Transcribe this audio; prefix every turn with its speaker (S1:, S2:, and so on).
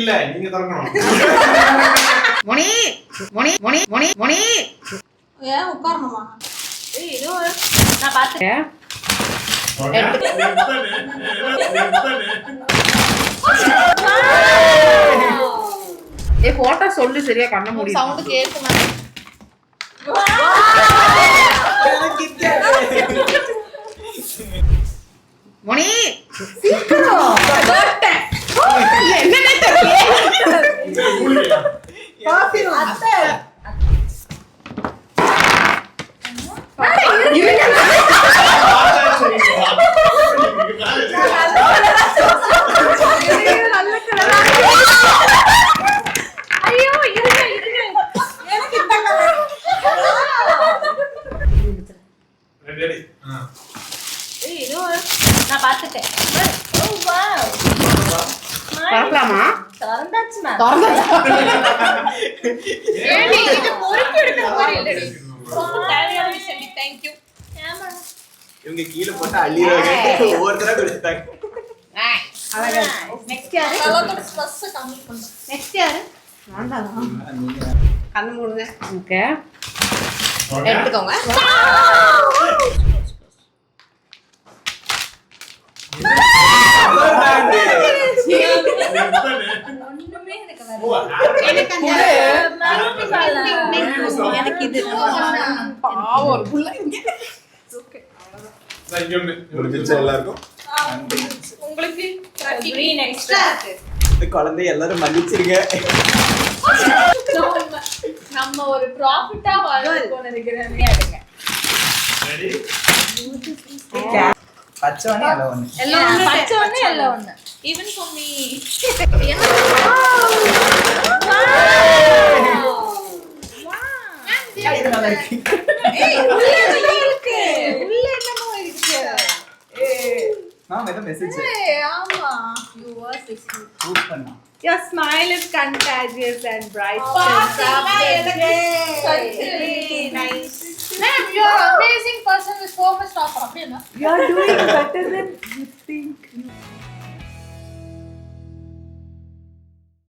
S1: இல்ல நீங்க தரணும்.
S2: மணி மணி மணி மணி மணி
S3: ஏன் உட்காரணுமா? ஏய் இதோ நான் பாத்துட்டேன்.
S2: ஏ போட்டா சொல்லு சரியா கண்ண மூடி.
S3: சவுண்ட் கேக்குமா?
S2: மணி சீக்கிரம் போட்டேன். என்னனே தெரியல. காபி அத்தை
S3: நான் பாத்துட்டேன். ஓ வாவ்.
S2: பார்க்கலாமா?
S3: திறந்தாச்சுமா?
S2: ஏடி இது பொறுக்கி எடுக்கிற மாதிரி இல்லடி.
S3: தேவையான விஷயம். Thank you. ஆமா.
S4: இவங்க கீழ போட்டு அள்ளிறாங்க. ஒவ்வொருத்தரா கொடுத்தாங்க.
S2: அழகா.
S3: நெக்ஸ்ட் யாரு? கலர் ஸ்ட்ரெஸ் கம்மி பண்ணு. நெக்ஸ்ட் யாரு?
S2: நான்தான். கண்ணு மூடுங்க. ஓகே.
S3: எடுத்துக்கோங்க. ஒண்ணுமே எனக்கு வரல. எனக்கு இது
S2: பாவம் ஒரு புள்ள இங்க.
S3: ஓகே.
S4: முடிஞ்சிருச்சு எல்லாருக்கும்.
S3: உங்களுக்கு green extra இருக்கு.
S4: இந்த குழந்தை எல்லாரும் மன்னிச்சிருங்க.
S3: நம்ம ஒரு ப்ராஃபிட்டா வாழணும் நினைக்கிறேன். எடுங்க.
S1: ரெடி?
S4: பச்சை ஒண்ணு எல்லோ ஒண்ணு.
S3: எல்லாம் பச்சை ஒண்ணு எல்லோ ஒண்ணு. Even for me. என்ன?
S4: இது நல்லா இருக்கு.
S3: ஏய் உள்ள என்ன இருக்கு? உள்ள என்னமோ இருக்கு.
S4: நான் ஏதோ மெசேஜ்
S3: ஏய் ஆமா. You were 60.
S4: ஷூட் பண்ணா.
S3: Your smile is contagious and bright. Nice. Ma'am, you are amazing person with so much talk.
S5: You are doing better than